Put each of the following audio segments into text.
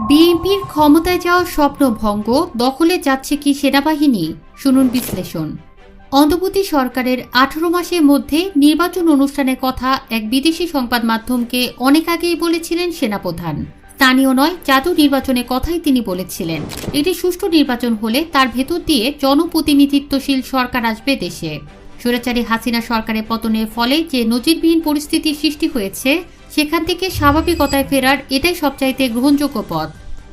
বিএনপির ক্ষমতায় যাওয়ার স্বপ্ন ভঙ্গ, দখলে যাচ্ছে কি সেনাবাহিনী? শুনুন বিশ্লেষণ। অন্তর্বর্তী সরকারের 18 মাসের মধ্যে নির্বাচন অনুষ্ঠানের কথা এক বিদেশি সংবাদ মাধ্যমকে অনেক আগেই বলেছিলেন সেনাপ্রধান। স্থানীয় নয়, জাতীয় নির্বাচনের কথাই তিনি বলেছিলেন। এটি সুষ্ঠু নির্বাচন হলে তার ভেতর দিয়ে জনপ্রতিনিধিত্বশীল সরকার আসবে দেশে। স্বৈরাচারী হাসিনা সরকারের পতনের ফলে যে নজিরবিহীন পরিস্থিতির সৃষ্টি হয়েছে, সেখান থেকে স্বাভাবিকতায় ফেরার এটাই সবচাইতে গ্রহণযোগ্য পথ।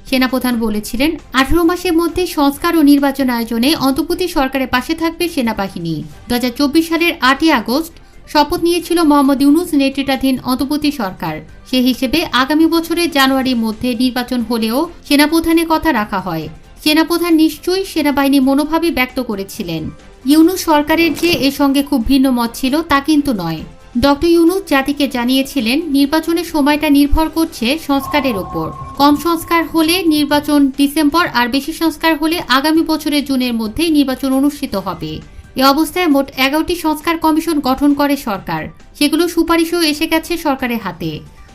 সেনাপ্রধান বলেছিলেন, 18 মাসের মধ্যে সংস্কার ও নির্বাচন আয়োজনে অন্তর্বর্তী সরকারের পাশে থাকবে সেনাবাহিনী। 2024 সালের 8ই আগস্ট শপথ নিয়েছিল মোহাম্মদ ইউনূস নেতৃত্বাধীন অন্তর্বর্তী সরকার। সে হিসেবে আগামী বছরের জানুয়ারির মধ্যে নির্বাচন হলেও সেনাপ্রধানের কথা রাখা হয়। সেনাপ্রধান নিশ্চয়ই সেনাবাহিনী মনোভাবই ব্যক্ত করেছিলেন। ইউনূস সরকারের যে এর সঙ্গে খুব ভিন্ন মত ছিল তা কিন্তু নয়। ডক্টর ইউনূস জাতিকে জানিয়েছিলেন, নির্বাচনের সময়টা নির্ভর করছে সংস্কারের ওপর। কম সংস্কার হলে নির্বাচন ডিসেম্বর, আর বেশি সংস্কার হলে আগামী বছরের জুনের মধ্যেই নির্বাচন অনুষ্ঠিত হবে। এ অবস্থায় মোট 11টি সংস্কার কমিশন গঠন করে সরকার। সেগুলো সুপারিশও এসে গেছে সরকারের হাতে।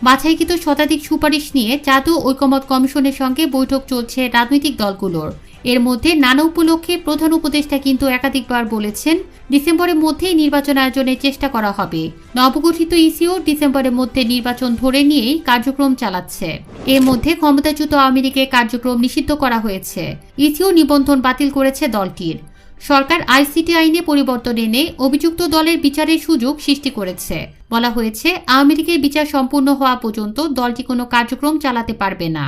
বাছাইকৃত শতাধিক সুপারিশ নিয়ে জাতীয় ঐকমত্য কমিশনের সঙ্গে বৈঠক চলছে রাজনৈতিক দলগুলোর। এর মধ্যে নানা উপলক্ষে প্রধান উপদেষ্টা কিন্তু একাধিকবার বলেছেন, ডিসেম্বরের মধ্যেই নির্বাচন আয়োজনের চেষ্টা করা হবে। নবগঠিত ইসিও ডিসেম্বরের মধ্যে নির্বাচন ধরে নিয়েই কার্যক্রম চালাচ্ছে। এর মধ্যে ক্ষমতাচ্যুত আওয়ামী লীগের কার্যক্রম নিষিদ্ধ করা হয়েছে। ইসিও নিবন্ধন বাতিল করেছে দলটির। সরকার আইসিটি আইনে পরিবর্তন এনে অভিযুক্ত দলের বিচারের সুযোগ সৃষ্টি করেছে। বলা হয়েছে, আওয়ামী লীগের বিচার সম্পূর্ণ হওয়া পর্যন্ত দলটি কোনো কার্যক্রম চালাতে পারবে না।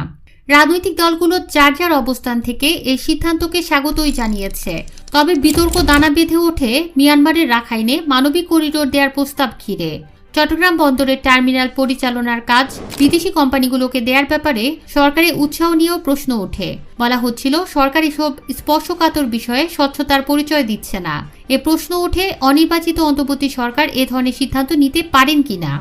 রাজনৈতিক দলগুলো যার যার অবস্থান থেকে এই সিদ্ধান্তকে স্বাগতই জানিয়েছে। তবে বিতর্ক দানা বেঁধে ওঠে মিয়ানমারের রাখাইনে মানবিক করিডোর দেওয়ার প্রস্তাব ঘিরে। চট্টগ্রাম বন্দরের টার্মিনাল পরিচালনার কাজ বিদেশি কোম্পানিগুলোকে দেওয়ার ব্যাপারে সরকারের উৎসাহ নিয়েও প্রশ্ন ওঠে। বলা হচ্ছিল, সরকার এসব স্পর্শকাতর বিষয়ে স্বচ্ছতার পরিচয় দিচ্ছে না। এ প্রশ্ন ওঠে, অনির্বাচিত অন্তর্বর্তী সরকার এ ধরনের সিদ্ধান্ত নিতে পারেন কিনা।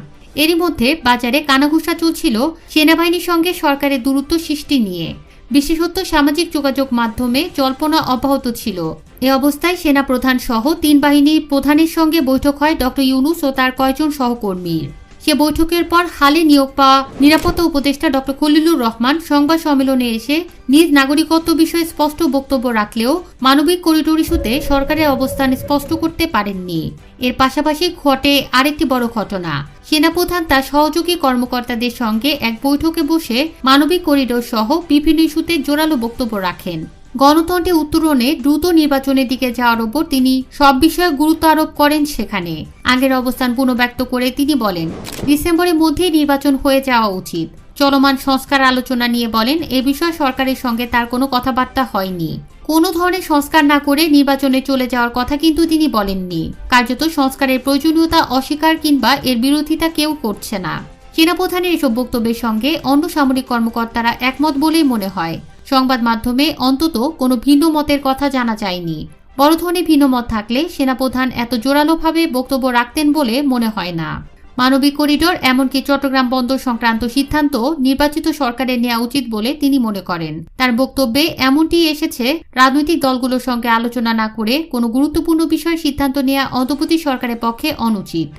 এরই মধ্যে বাজারে কানাঘুষা চলছিল সেনাবাহিনীর সঙ্গে সরকারের দূরত্ব সৃষ্টি নিয়ে। বিশেষত সামাজিক যোগাযোগ মাধ্যমে জল্পনা অব্যাহত ছিল। এ অবস্থায় সেনাপ্রধান সহ 3 বাহিনীর প্রধানের সঙ্গে বৈঠক হয় ডক্টর ইউনূস ও তার কয়েকজন সহকর্মীর। সে বৈঠকের পর হালে নিয়োগ পাওয়া নিরাপত্তা উপদেষ্টা ডক্টর খলিলুর রহমান সংবাদ সম্মেলনে এসে নিজ নাগরিকত্ব বিষয়ে স্পষ্ট বক্তব্য রাখলেও মানবিক করিডোর ইস্যুতে সরকারের অবস্থান স্পষ্ট করতে পারেননি। এর পাশাপাশি ঘটে আরেকটি বড় ঘটনা। সেনাপ্রধান তার সহযোগী কর্মকর্তাদের সঙ্গে এক বৈঠকে বসে মানবিক করিডোর সহ বিভিন্ন ইস্যুতে জোরালো বক্তব্য রাখেন। গণতন্ত্রের উত্তরণে দ্রুত নির্বাচনের দিকে যাওয়ার ওপর তিনি সব বিষয়ে গুরুত্ব আরোপ করেন। সেখানে আগের অবস্থান পুনর্ব্যক্ত করে তিনি বলেন, ডিসেম্বরের মধ্যেই নির্বাচন হয়ে যাওয়া উচিত। চলমান সংস্কার আলোচনা নিয়ে বলেন, এ বিষয়ে সরকারের সঙ্গে তার কোনো কথাবার্তা হয়নি। কোনো ধরনের সংস্কার না করে নির্বাচনে চলে যাওয়ার কথা কিন্তু তিনি বলেননি। কার্যত সংস্কারের প্রয়োজনীয়তা অস্বীকার কিংবা এর বিরোধিতা কেউ করছে না। সেনাপ্রধানের এসব বক্তব্যের সঙ্গে অন্য সামরিক কর্মকর্তারা একমত বলেই মনে হয়। সংবাদ মাধ্যমে অন্তত কোনো ভিন্ন মতের কথা জানা যায়নি। বড় ধরনের ভিন্ন মত থাকলে সেনাপ্রধান এত জোরালোভাবে বক্তব্য রাখতেন বলে মনে হয় না। মানবিক করিডোর এমনকি চট্টগ্রাম বন্দর সংক্রান্ত সিদ্ধান্ত নির্বাচিত সরকারের নেওয়া উচিত বলে তিনি মনে করেন। তার বক্তব্যে এমনটি এসেছে, রাজনৈতিক দলগুলোর সঙ্গে আলোচনা না করে কোনো গুরুত্বপূর্ণ বিষয়ে সিদ্ধান্ত নেওয়া অন্তর্বর্তী সরকারের পক্ষে অনুচিত।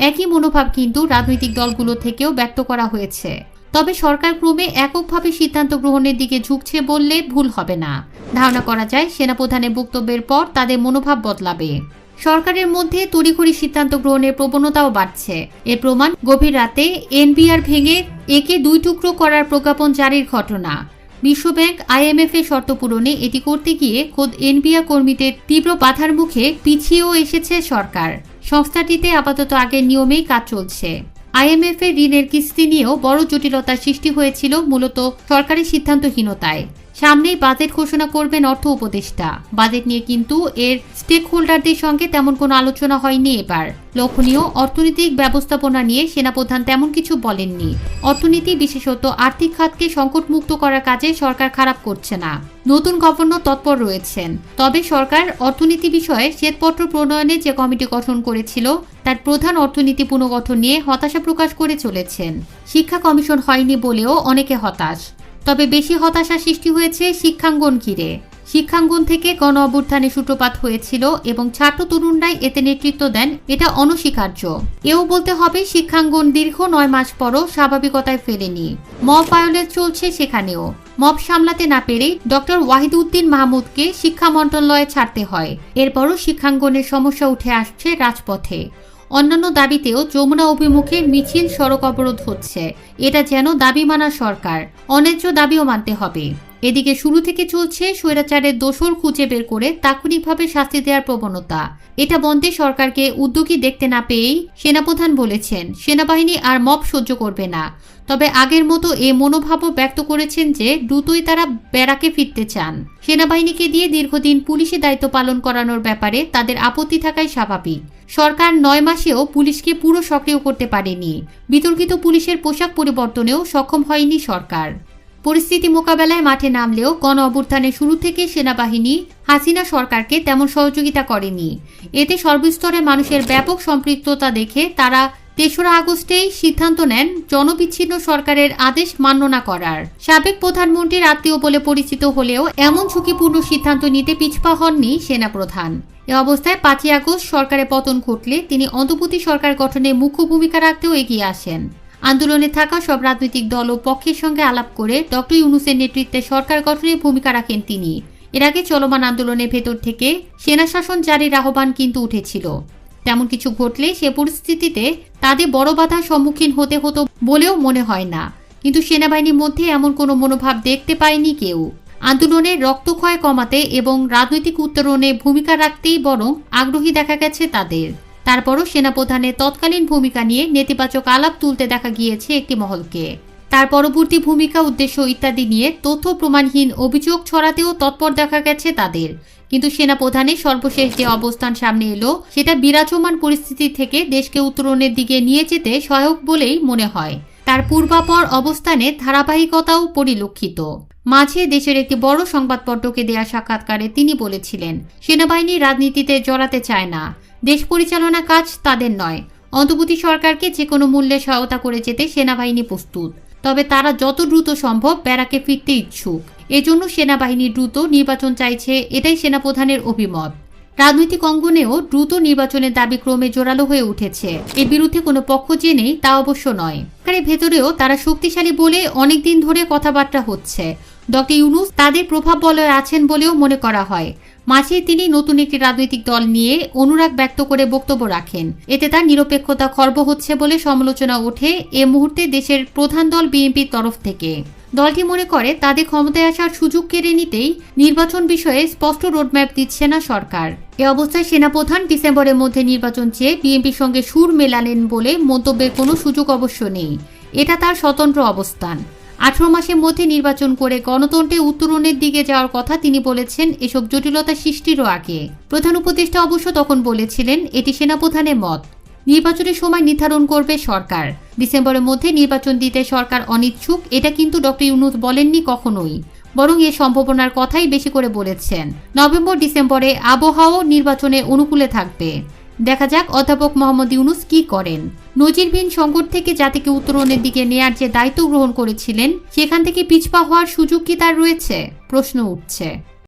একই মনোভাব কিন্তু রাজনৈতিক দলগুলো থেকেও ব্যক্ত করা হয়েছে। তবে সরকার ক্রমে এককভাবে সিদ্ধান্ত গ্রহণের দিকে ঝুঁকছে বললে ভুল হবে না। ধারণা করা যায়, সেনাপ্রধানের বক্তব্যের পর তাদের মনোভাব বদলাবে। সরকারের মধ্যে তড়িঘড়ি সিদ্ধান্ত গ্রহণের প্রবণতাও বাড়ছে। এর প্রমাণ গভীর রাতে এনবিআর ভেঙে একে 2 টুকরো করার প্রজ্ঞাপন জারির ঘটনা। বিশ্বব্যাংক IMF এর শর্ত পূরণে এটি করতে গিয়ে খোদ এনবিআর কর্মীদের তীব্র বাধার মুখে পিছিয়েও এসেছে সরকার। সংস্থাটিতে আপাতত আগের নিয়মেই কাজ চলছে। IMF এর ঋণের কিস্তি নিয়েও বড় জটিলতার সৃষ্টি হয়েছিল মূলত সরকারি সিদ্ধান্তহীনতায়। সামনেই বাজেট ঘোষণা করবেন অর্থ উপদেষ্টা। বাজেট নিয়ে কিন্তু এর স্টেক হোল্ডারদের সঙ্গে তেমন কোনো আলোচনা হয়নি এবার। লক্ষণীয়, অর্থনৈতিক ব্যবস্থাপনা নিয়ে সেনাপ্রধান তেমন কিছু বলেননি। অর্থনীতি, বিশেষত আর্থিক খাতকে সংকটমুক্ত করার কাজে সরকার খারাপ করছে না। নতুন গভর্নর তৎপর রয়েছেন। তবে সরকার অর্থনীতি বিষয়ে শ্বেতপত্র প্রণয়নে যে কমিটি গঠন করেছিল তার প্রধান অর্থনীতি পুনর্গঠন নিয়ে হতাশা প্রকাশ করে চলেছেন। শিক্ষা কমিশন হয়নি বলেও অনেকে হতাশ। তবে বেশি হতাশা সৃষ্টি হয়েছে শিক্ষাঙ্গন ঘিরে। শিক্ষাঙ্গন থেকে গণ অভ্যুত্থানে সূত্রপাত হয়েছিল এবং ছাত্র তরুণরাই এতে নেতৃত্ব দেন, এটা অনস্বীকার্য। এও বলতে হবে শিক্ষাঙ্গন দীর্ঘ 9 মাস পরও স্বাভাবিকতায় ফেরেনি। মব ভায়োলেন্স চলছে সেখানেও। মব সামলাতে না পেরেই ডক্টর ওয়াহিদউদ্দিন মাহমুদকে শিক্ষা মন্ত্রণালয়ে ছাড়তে হয়। এরপরও শিক্ষাঙ্গনের সমস্যা উঠে আসছে রাজপথে। অন্যান্য দাবিতেও যমুনা অভিমুখে মিছিল, সড়ক অবরোধ হচ্ছে। এটা যেন দাবি মানা সরকার, অন্যায্য দাবিও মানতে হবে। এদিকে শুরু থেকে চলছে স্বৈরাচারের দোষর খুঁজে বের করে তাৎক্ষণিকভাবে শাস্তি দেওয়ার প্রবণতা। এটা বন্ধে সরকারকে উদ্যোগী দেখতে না পেয়েই সেনাপ্রধান বলেছেন সেনাবাহিনী আর মব সহ্য করবে না। তবে আগের মতো এ মনোভাবও ব্যক্ত করেছেন যে দ্রুতই তারা ব্যারাকে ফিরতে চান। সেনাবাহিনীকে দিয়ে দীর্ঘদিন পুলিশি দায়িত্ব পালন করানোর ব্যাপারে তাদের আপত্তি থাকাই স্বাভাবিক। সরকার 9 মাসেও পুলিশকে পুরো সক্রিয় করতে পারেনি। বিতর্কিত পুলিশের পোশাক পরিবর্তনেও সক্ষম হয়নি সরকার। পরিস্থিতি মোকাবেলায় মাঠে নামলেও গণ অভ্যুত্থানের শুরু থেকে সেনাবাহিনী হাসিনা সরকারকে তেমন সহযোগিতা করেনি। এতে সর্বস্তরের মানুষের ব্যাপক সম্পৃক্ততা দেখে তারা 3রা আগস্টেই সিদ্ধান্ত নেন জনবিচ্ছিন্ন সরকারের আদেশ মান্য না করার। সাবেক প্রধানমন্ত্রীর আত্মীয় বলে পরিচিত হলেও এমন ঝুঁকিপূর্ণ সিদ্ধান্ত নিতে পিছপা হননি সেনাপ্রধান। এ অবস্থায় 5ই আগস্ট সরকারের পতন ঘটলে তিনি অন্তর্বর্তী সরকার গঠনে মুখ্য ভূমিকা রাখতেও এগিয়ে আসেন। আন্দোলনে থাকা সব রাজনৈতিক দল ও পক্ষের সঙ্গে আলাপ করে ডক্টর ইউনূসের নেতৃত্বে সরকার গঠনে ভূমিকা রাখেন তিনি। এর আগে চলমান আন্দোলনের ভেতর থেকে সেনা শাসন জারির আহ্বান কিন্তু উঠেছিল। তেমন কিছু ঘটলে সে পরিস্থিতিতে তাদের বড় বাধার সম্মুখীন হতে হতো বলেও মনে হয় না। কিন্তু সেনাবাহিনীর মধ্যে এমন কোনো মনোভাব দেখতে পায়নি কেউ। আন্দোলনের রক্তক্ষয় কমাতে এবং রাজনৈতিক উত্তরণে ভূমিকা রাখতেই বরং আগ্রহী দেখা গেছে তাদের। তারপরও সেনাপ্রধানের তৎকালীন ভূমিকা নিয়ে নেতিবাচক আলাপ তুলতে দেখা গিয়েছে একটি মহলকে। তার পরবর্তী ভূমিকা, উদ্দেশ্য ইত্যাদি নিয়ে তথ্য প্রমাণহীন অভিযোগ ছড়াতেও তৎপর দেখা গেছে তাদের। কিন্তু সেনাপ্রধানের সর্বশেষ যে অবস্থান সামনে এলো সেটা বিরাজমান পরিস্থিতি থেকে দেশকে উত্তরণের দিকে নিয়ে যেতে সহায়ক বলেই মনে হয়। তার পূর্বাপর অবস্থানে ধারাবাহিকতাও পরিলক্ষিত। মাঝে দেশের একটি বড় সংবাদপত্রকে দেয়া সাক্ষাৎকারে তিনি বলেছিলেন সেনাবাহিনী রাজনীতিতে জড়াতে চায় না, দেশ পরিচালনা কাজ তাদের নয়। অন্তর্বর্তী সরকারকে যে কোনো মূল্যে সহায়তা করে যেতে সেনাবাহিনী প্রস্তুত, তবে তারা যত দ্রুত সম্ভব ব্যারাকে ফিরতে ইচ্ছুক। এজন্য সেনাবাহিনী দ্রুত নির্বাচন চাইছে, এটাই সেনাপ্রধানের অভিমত। রাজনৈতিক অঙ্গনেও দ্রুত নির্বাচনের দাবি ক্রমে জোরালো হয়ে উঠেছে। এর বিরুদ্ধে কোনো পক্ষ যে নেই তা অবশ্য নয়। সরকারের ভেতরেও তারা শক্তিশালী বলে অনেকদিন ধরে কথাবার্তা হচ্ছে। ডক্টর ইউনূস তাদের প্রভাব বলয়ে আছেন বলেও মনে করা হয়। মাঝে তিনি নতুন একটি রাজনৈতিক দল নিয়ে অনুরাগ ব্যক্ত করে বক্তব্য রাখেন। এতে তার নিরপেক্ষতা খর্ব হচ্ছে বলে সমালোচনা ওঠে এ মুহূর্তে দেশের প্রধান দল বিএনপির তরফ থেকে। দলটি মনে করে তাদের ক্ষমতায় আসার সুযোগ কেড়ে নিতেই নির্বাচন বিষয়ে স্পষ্ট রোডম্যাপ দিচ্ছে না সরকার। এ অবস্থায় সেনাপ্রধান ডিসেম্বরের মধ্যে নির্বাচন চেয়ে বিএনপির সঙ্গে সুর মেলালেন বলে মন্তব্যের কোনো সুযোগ অবশ্য নেই। এটা তার স্বতন্ত্র অবস্থান। 18 মাসের মধ্যে নির্বাচন করে গণতন্ত্রে উত্তরণের দিকে যাওয়ার কথা তিনি বলেছেন এসব জটিলতা সৃষ্টিরও আগে। প্রধান উপদেষ্টা অবশ্য তখন বলেছিলেন এটি সেনাপ্রধানের মত। নির্বাচনের সময় নির্ধারণ করবে সরকার। ডিসেম্বরের মধ্যে নির্বাচন দিতে সরকার অনিচ্ছুক, এটা কিন্তু ডক্টর ইউনূস বলেননি কখনোই, বরং এ সম্ভাবনার কথাই বেশি করে বলেছেন। নভেম্বর ডিসেম্বরে আবহাওয়াও নির্বাচনে অনুকূলে থাকবে। দেখা যাক অধ্যাপক মোহাম্মদ ইউনূস কি করেন। নজিরবিহীন সংকট থেকে জাতিকে উত্তরণের দিকে নেয়ার যে দায়িত্ব গ্রহণ করেছিলেন সেখান থেকে পিছপা হওয়ার সুযোগ কি তার রয়েছে, প্রশ্ন উঠছে।